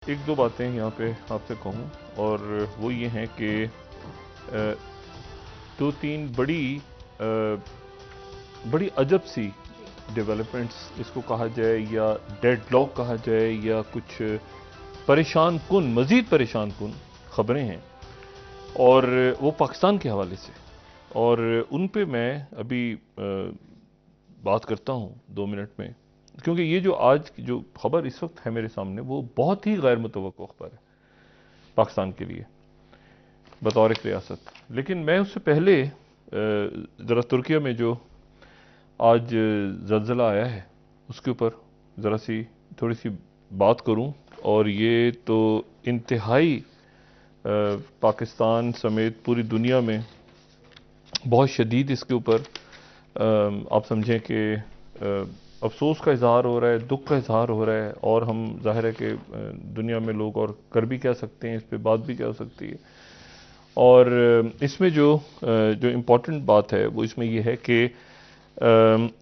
एक दो बातें यहाँ पे आपसे कहूँ और वो ये हैं कि अ, दो तीन बड़ी अजब सी डेवलपमेंट्स इसको कहा जाए या डेडलॉक कहा जाए या कुछ मज़ीद परेशान कुन खबरें हैं और वो पाकिस्तान के हवाले से और उन पे मैं अभी बात करता हूँ 2 मिनट में, क्योंकि ये जो आज की जो खबर इस वक्त है मेरे सामने वो बहुत ही गैर मुतवक्को खबर है पाकिस्तान के लिए बतौर एक रियासत। लेकिन मैं उससे पहले ज़रा तुर्किया में जो आज ज़लज़ला आया है उसके ऊपर ज़रा सी थोड़ी सी बात करूं। और ये तो इंतहाई पाकिस्तान समेत पूरी दुनिया में बहुत शदीद इसके ऊपर आप समझें कि अफसोस का इजहार हो रहा है, दुख का इजहार हो रहा है और हम जाहिर है कि दुनिया में लोग और कर भी क्या सकते हैं, इस पे बात भी क्या हो सकती है। और इसमें जो इम्पोर्टेंट बात है वो इसमें ये है कि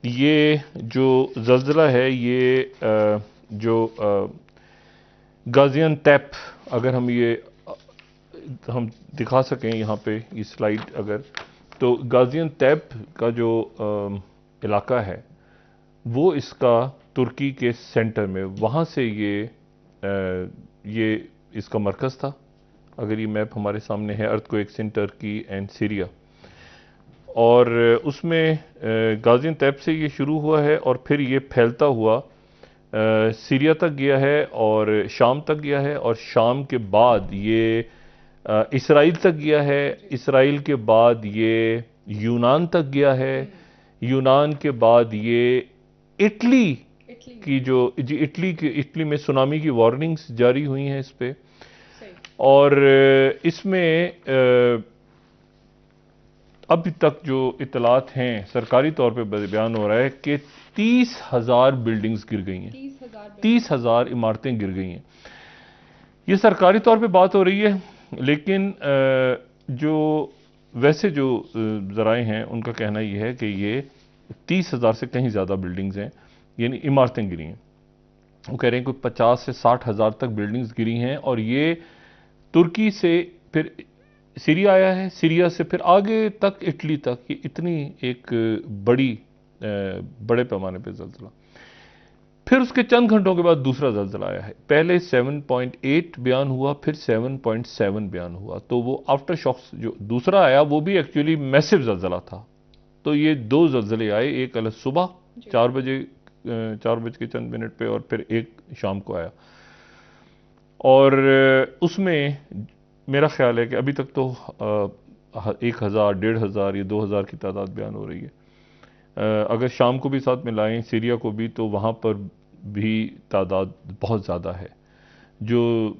ये जो ज़लज़ला है ये जो गाज़ियान्तेप, अगर हम दिखा सकें यहाँ पे ये स्लाइड अगर, तो गाज़ियान्तेप का जो इलाका है वो इसका तुर्की के सेंटर में, वहाँ से ये इसका मरकज़ था। अगर ये मैप हमारे सामने है, earthquakes in Turkey and Syria, और उसमें गाज़ियान्तेप से ये शुरू हुआ है और फिर ये फैलता हुआ सीरिया तक गया है और शाम तक गया है और शाम के बाद ये इसराइल तक गया है। इसराइल के बाद ये यूनान तक गया है। यूनान के बाद ये इटली की इटली में सुनामी की वार्निंग्स जारी हुई हैं इस पे। और इसमें अभी तक जो इतलात हैं सरकारी तौर पे बयान हो रहा है कि 30,000 बिल्डिंग्स गिर गई हैं, 30,000 इमारतें गिर गई हैं। ये सरकारी तौर पे बात हो रही है, लेकिन जो वैसे जो ज़राए हैं उनका कहना यह है कि ये 30,000 से कहीं ज़्यादा बिल्डिंग्स हैं, यानी इमारतें गिरी हैं। वो कह रहे हैं कोई 50 से 60,000 तक बिल्डिंग्स गिरी हैं और ये तुर्की से फिर सीरिया आया है, सीरिया से फिर आगे तक इटली तक, ये इतनी एक बड़े पैमाने पे ज़लज़ला। फिर उसके चंद घंटों के बाद दूसरा ज़लज़ला आया है। पहले 7.8 बयान हुआ, फिर 7.7 बयान हुआ। तो वो आफ्टर शॉक्स जो दूसरा आया वो भी एक्चुअली मैसिव ज़लज़ला था। तो ये दो ज़लज़ले आए, एक अलग सुबह 4 बज के चंद मिनट पे और फिर एक शाम को आया। और उसमें मेरा ख्याल है कि अभी तक तो 1,000, 1,500 या 2,000 की तादाद बयान हो रही है। अगर शाम को भी साथ मिलाएं, सीरिया को भी, तो वहाँ पर भी तादाद बहुत ज़्यादा है। जो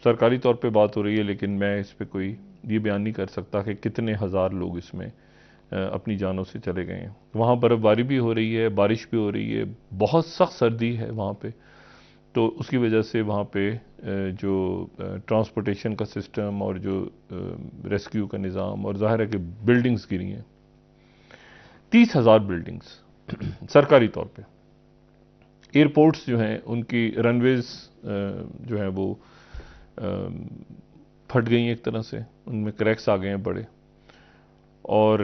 सरकारी तौर पे बात हो रही है, लेकिन मैं इस पे कोई ये बयान नहीं कर सकता कि कितने हज़ार लोग इसमें अपनी जानों से चले गए हैं। वहाँ बर्फ़बारी भी हो रही है, बारिश भी हो रही है, बहुत सख्त सर्दी है वहाँ पे। तो उसकी वजह से वहाँ पे जो ट्रांसपोर्टेशन का सिस्टम और जो रेस्क्यू का निज़ाम, और ज़ाहिर है कि बिल्डिंग्स गिरी हैं, 30,000 बिल्डिंग्स सरकारी तौर पे। एयरपोर्ट्स जो हैं उनकी रनवेज जो हैं वो फट गई हैं एक तरह से, उनमें क्रैक्स आ गए हैं बड़े। और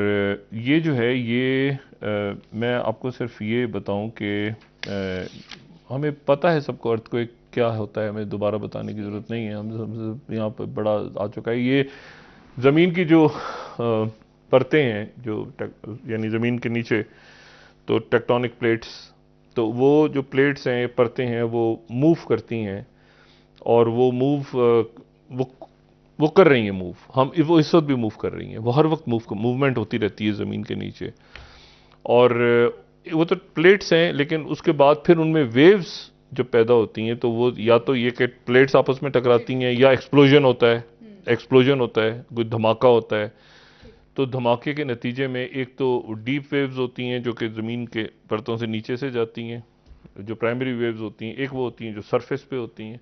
ये जो है ये मैं आपको सिर्फ ये बताऊं कि हमें पता है सबको अर्थक्वेक क्या होता है, हमें दोबारा बताने की ज़रूरत नहीं है, हम सब यहाँ पर बड़ा आ चुका है। ये ज़मीन की जो परतें हैं, जो यानी ज़मीन के नीचे तो टेक्टोनिक प्लेट्स, तो वो जो प्लेट्स हैं, परतें हैं, वो मूव करती हैं और वो वो वो कर रही हैं मूव। हम वो इस वक्त भी मूव कर रही हैं, वो हर वक्त मूवमेंट होती रहती है ज़मीन के नीचे। और वो तो प्लेट्स हैं, लेकिन उसके बाद फिर उनमें वेव्स जो पैदा होती हैं, तो वो या तो ये कि प्लेट्स आपस में टकराती हैं या एक्सप्लोजन होता है, कोई धमाका होता है। तो धमाके के नतीजे में एक तो डीप वेव्स होती हैं जो कि ज़मीन के परतों से नीचे से जाती हैं, जो प्राइमरी वेव्स होती हैं। एक वो होती हैं जो सरफेस पे होती हैं,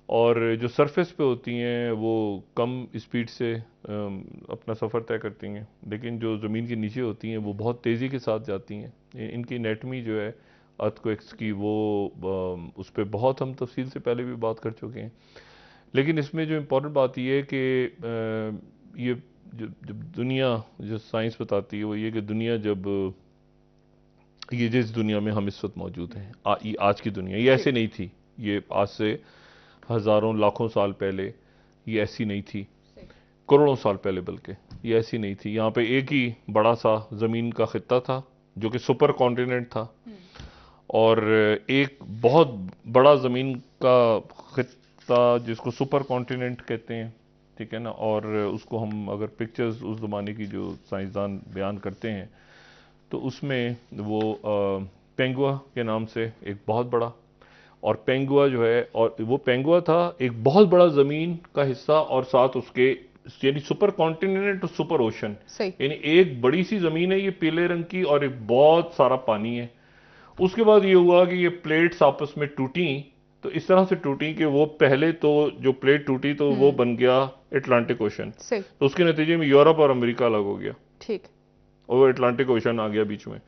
और जो सरफेस पे होती हैं वो कम स्पीड से अपना सफ़र तय करती हैं, लेकिन जो ज़मीन के नीचे होती हैं वो बहुत तेज़ी के साथ जाती हैं। इनकी एनाटमी जो है अर्थक्वेक्स की, वो उस पर बहुत हम तफसील से पहले भी बात कर चुके हैं। लेकिन इसमें जो इम्पोर्टेंट बात ये है कि ये जब दुनिया, जो साइंस बताती है वो ये कि दुनिया जब, ये जिस दुनिया में हम इस वक्त मौजूद हैं, ये आज की दुनिया, ये ऐसे नहीं थी। ये आज से हज़ारों लाखों साल पहले ये ऐसी नहीं थी, करोड़ों साल पहले बल्कि ये ऐसी नहीं थी। यहाँ पे एक ही बड़ा सा ज़मीन का खित्ता था जो कि सुपर कॉन्टिनेंट था, और एक बहुत बड़ा ज़मीन का खित्ता जिसको सुपर कॉन्टिनेंट कहते हैं, ठीक है ना। और उसको हम अगर पिक्चर्स उस ज़माने की जो साइंसदान बयान करते हैं तो उसमें वो पेंगुआ के नाम से एक बहुत बड़ा, और पेंगुआ जो है, और वो पेंगुआ था एक बहुत बड़ा ज़मीन का हिस्सा, और साथ उसके यानी सुपर कॉन्टिनेंट और सुपर ओशन, यानी एक बड़ी सी ज़मीन है ये पीले रंग की, और एक बहुत सारा पानी है। उसके बाद ये हुआ कि ये प्लेट्स आपस में टूटी, तो इस तरह से टूटी कि वो पहले तो जो प्लेट टूटी तो वो बन गया अटलांटिक ओशन, तो उसके नतीजे में यूरोप और अमेरिका अलग हो गया, ठीक, और वो अटलांटिक ओशन आ गया बीच में।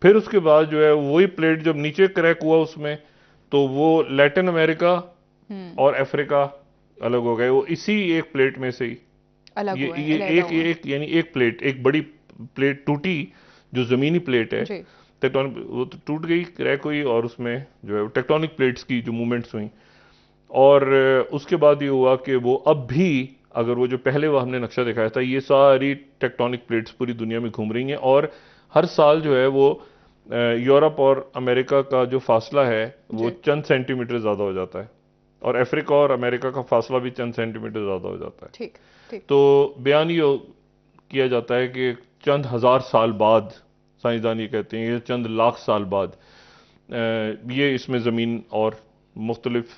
फिर उसके बाद जो है वही प्लेट जब नीचे क्रैक हुआ उसमें, तो वो लैटिन अमेरिका और अफ्रीका अलग हो गए, वो इसी एक प्लेट में से ही अलग हुए, ये एक यानी एक प्लेट, एक बड़ी प्लेट टूटी जो जमीनी प्लेट है, टेक्टोनिक, वो तो टूट गई, क्रैक हुई, और उसमें जो है टेक्टोनिक प्लेट्स की जो मूवमेंट्स हुई। और उसके बाद ये हुआ कि वो अब भी, अगर वो जो पहले वो हमने नक्शा दिखाया था, ये सारी टेक्टोनिक प्लेट्स पूरी दुनिया में घूम रही हैं, और हर साल जो है वो यूरोप और अमेरिका का जो फासला है वो चंद सेंटीमीटर ज़्यादा हो जाता है, और अफ्रीका और अमेरिका का फासला भी चंद सेंटीमीटर ज़्यादा हो जाता है। ठीक। तो बयान ये किया जाता है कि चंद हज़ार साल बाद, साइंसदान ये कहते हैं, ये चंद लाख साल बाद ये इसमें ज़मीन और मुख्तलिफ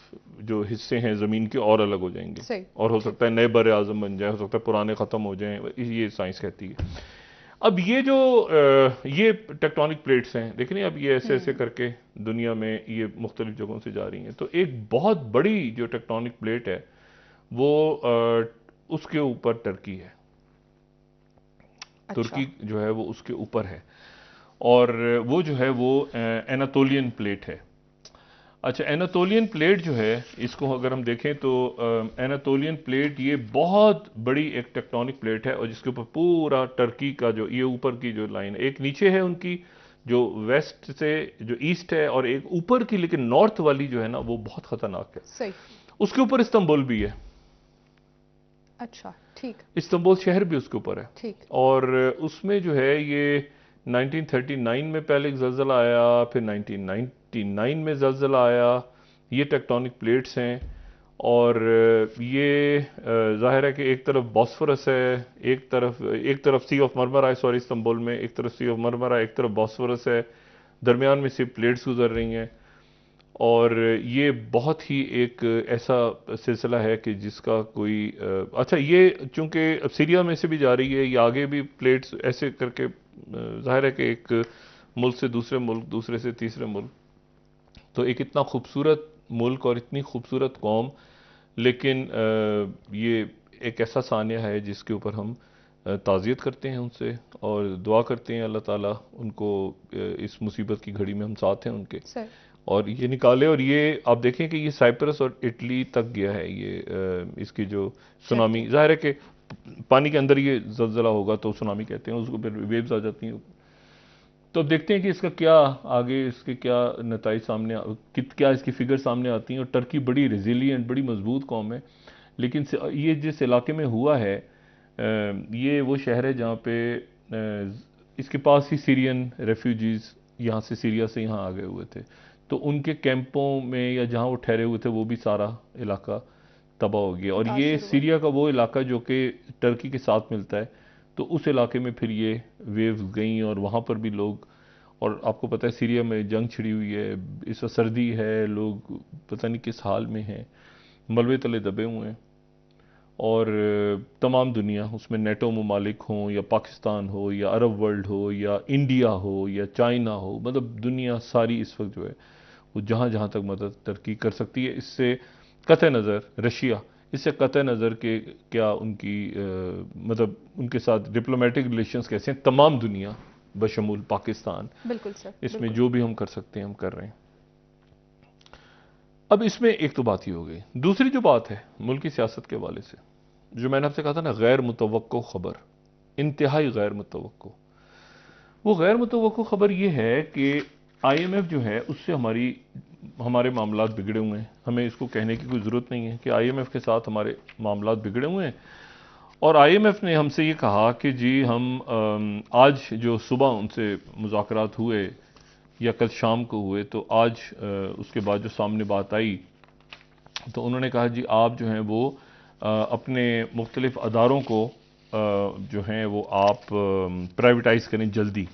जो हिस्से हैं ज़मीन के और अलग हो जाएंगे, और हो सकता है नए बर आज़म बन जाए, हो सकता है पुराने ख़त्म हो जाएं, ये साइंस कहती है। अब ये जो ये टेक्टोनिक प्लेट्स हैं, देख रहे हैं, अब ये ऐसे ऐसे करके दुनिया में ये मुख्तलिफ जगहों से जा रही हैं। तो एक बहुत बड़ी जो टेक्टोनिक प्लेट है वो उसके ऊपर टर्की है। तुर्की जो है वो उसके ऊपर है, और वो जो है वो एनातोलियन प्लेट है। अच्छा, एनातोलियन प्लेट जो है, इसको अगर हम देखें तो एनातोलियन प्लेट ये बहुत बड़ी एक टेक्टोनिक प्लेट है, और जिसके ऊपर पूरा टर्की का जो ये ऊपर की जो लाइन है, एक नीचे है उनकी जो वेस्ट से जो ईस्ट है, और एक ऊपर की लेकिन नॉर्थ वाली जो है ना वो बहुत खतरनाक है। सही। उसके ऊपर इस्तांबुल भी है। अच्छा, ठीक। इस्तांबुल शहर भी उसके ऊपर है, ठीक। और उसमें जो है ये 1939 में पहले एक ज़लज़ला आया, फिर 1999 में ज़लज़ला आया। ये टेक्टोनिक प्लेट्स हैं, और ये जाहिर है कि एक तरफ बॉस्फोरस है, एक तरफ सी ऑफ मरमरा है, सॉरी इस्तांबुल में एक तरफ सी ऑफ मरमरा, एक तरफ बॉस्फोरस है, दरमियान में सिर्फ प्लेट्स गुजर रही हैं। और ये बहुत ही एक ऐसा सिलसिला है कि जिसका कोई अच्छा, ये चूंकि सीरिया में से भी जा रही है, ये आगे भी प्लेट्स ऐसे करके, जाहिर है कि एक मुल्क से दूसरे मुल्क, दूसरे से तीसरे मुल्क, तो एक इतना खूबसूरत मुल्क और इतनी खूबसूरत कौम, लेकिन ये एक ऐसा सानिया है जिसके ऊपर हम ताज़ियत करते हैं उनसे, और दुआ करते हैं अल्लाह ताला उनको इस मुसीबत की घड़ी में हम साथ हैं उनके, और ये निकाले। और ये आप देखें कि ये साइप्रस और इटली तक गया है, ये इसकी जो सुनामी, जाहिर है कि पानी के अंदर ये ज़लज़ला होगा तो सुनामी कहते हैं उसको, फिर वेव्स आ जाती हैं। तो अब देखते हैं कि इसका क्या आगे, इसके क्या नताइज सामने, क्या इसकी फिगर सामने आती हैं। और टर्की बड़ी रेजिलियंट, बड़ी मजबूत कौम है, लेकिन ये जिस इलाके में हुआ है, ये वो शहर है जहाँ पे इसके पास ही सीरियन रेफ्यूजीज यहाँ से, सीरिया से यहाँ आ गए हुए थे, तो उनके कैंपों में या जहाँ वो ठहरे हुए थे वो भी सारा इलाका तबाह हो गया। और ये सीरिया का वो इलाका जो कि टर्की के साथ मिलता है, तो उस इलाके में फिर ये वेव्स गई, और वहाँ पर भी लोग, और आपको पता है सीरिया में जंग छिड़ी हुई है, इस वक्त सर्दी है, लोग पता नहीं किस हाल में हैं, मलबे तले दबे हुए हैं। और तमाम दुनिया, उसमें नेटो ममालिक हों या पाकिस्तान हो या अरब वर्ल्ड हो या इंडिया हो या चाइना हो, मतलब दुनिया सारी इस वक्त जो है वो जहाँ जहाँ तक मदद टर्की कर सकती है, इससे कतई नज़र रशिया, इससे कतई नज़र के क्या उनकी मतलब उनके साथ डिप्लोमेटिक रिलेशंस कैसे हैं, तमाम दुनिया बशमूल पाकिस्तान। बिल्कुल सर, इसमें बिल्कुल। जो भी हम कर सकते हैं हम कर रहे हैं। अब इसमें एक तो बात ही हो गई। दूसरी जो बात है मुल्की सियासत के हवाले से, जो मैंने आपसे कहा था ना, गैर मुतवक्को खबर, इंतहाई गैर मुतवक्को। वो गैर मुतवक्को खबर ये है कि आईएमएफ जो है उससे हमारे मामलात बिगड़े हुए हैं। हमें इसको कहने की कोई ज़रूरत नहीं है कि आईएमएफ के साथ हमारे मामलात बिगड़े हुए हैं। और आईएमएफ ने हमसे ये कहा कि जी हम आज जो सुबह उनसे मुज़ाकरात हुए या कल शाम को हुए, तो आज उसके बाद जो सामने बात आई, तो उन्होंने कहा जी आप जो हैं वो अपने मुख्तलिफ अदारों को जो हैं वो आप प्राइवेटाइज़ करें जल्दी।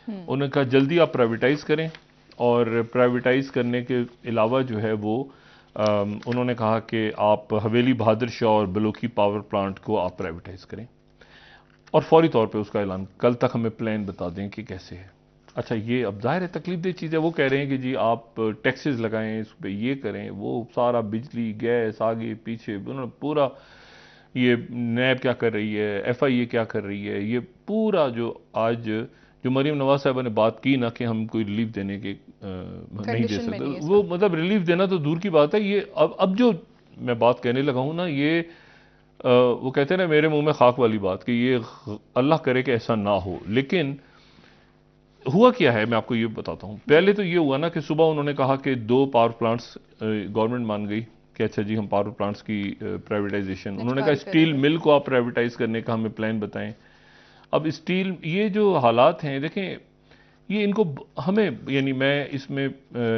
उन्होंने कहा जल्दी आप प्राइवेटाइज़ करें, और प्राइवेटाइज़ करने के अलावा जो है वो उन्होंने कहा कि आप हवेली बहादुर शाह और बलोकी पावर प्लांट को आप प्राइवेटाइज़ करें, और फौरी तौर पे उसका ऐलान, कल तक हमें प्लान बता दें कि कैसे है। अच्छा, ये अब जाहिर है तकलीफ दे चीज़ है। वो कह रहे हैं कि जी आप टैक्सेस लगाएं, इस पर ये करें, वो सारा बिजली गैस आगे पीछे, उन्होंने पूरा, ये नैब क्या कर रही है, एफआईए क्या कर रही है, ये पूरा जो आज जो मरीम नवाज साहबा ने बात की ना कि हम कोई रिलीफ देने के नहीं दे कंडीशन में सकते, नहीं है वो सर। मतलब रिलीफ देना तो दूर की बात है। ये अब जो मैं बात कहने लगा हूँ ना, ये वो कहते हैं ना मेरे मुंह में खाक वाली बात, कि ये अल्लाह करे कि ऐसा ना हो। लेकिन हुआ क्या है मैं आपको ये बताता हूँ। जी। पहले तो ये हुआ ना कि सुबह उन्होंने कहा कि 2 पावर प्लांट्स गवर्नमेंट मान गई कि अच्छा जी हम पावर प्लांट्स की प्राइवेटाइजेशन, उन्होंने कहा निष्पादी स्टील करेंगे। मिल को आप प्राइवेटाइज करने का हमें प्लान बताएं। अब स्टील, ये जो हालात हैं देखें, ये इनको हमें, यानी मैं इसमें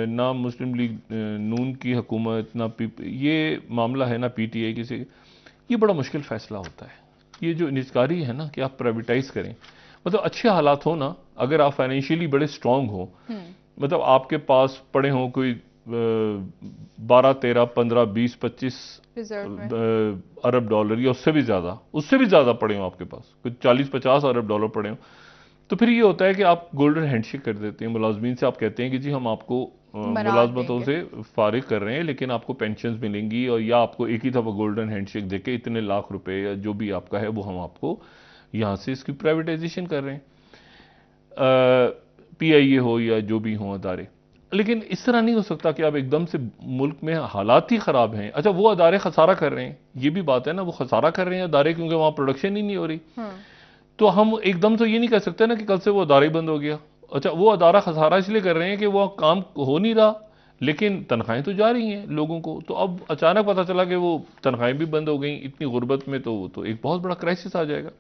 ना मुस्लिम लीग नून की हुकूमत, ना ये मामला है ना पीटीआई किसी, ये बड़ा मुश्किल फैसला होता है। ये जो निजकारी है ना कि आप प्राइवेटाइज करें, मतलब अच्छे हालात हो ना, अगर आप फाइनेंशियली बड़े स्ट्रांग हो, मतलब आपके पास पड़े हों कोई 12 13 15 20 25 रिजर्व में। अरब डॉलर, या उससे भी ज़्यादा पड़े हों आपके पास, कुछ 40 50 अरब डॉलर पड़े हों, तो फिर ये होता है कि आप गोल्डन हैंडशेक कर देते हैं मुलाजमीन से। आप कहते हैं कि जी हम आपको मराद मुलाजमतों देंगे। से फारिग कर रहे हैं, लेकिन आपको पेंशन मिलेंगी, और या आपको एक ही दफ़ा गोल्डन हैंडशेक देके इतने लाख रुपए या जो भी आपका है वो हम आपको यहाँ से इसकी प्राइवेटाइजेशन कर रहे हैं, पीआईए हो या जो भी हो अदारे। लेकिन इस तरह नहीं हो सकता कि आप एकदम से, मुल्क में हालात ही ख़राब हैं। अच्छा, वो अदारे खसारा कर रहे हैं, ये भी बात है ना, वो खसारा कर रहे हैं अदारे क्योंकि वहाँ प्रोडक्शन ही नहीं हो रही। तो हम एकदम तो ये नहीं कह सकते ना कि कल से वो अदारा ही बंद हो गया। अच्छा, वो अदारा खसारा इसलिए कर रहे हैं कि वो काम हो नहीं रहा, लेकिन तनख्वाहें तो जा रही हैं लोगों को। तो अब अचानक पता चला कि वो तनख्वाहें भी बंद हो गई इतनी गुर्बत में, तो एक बहुत बड़ा क्राइसिस आ जाएगा।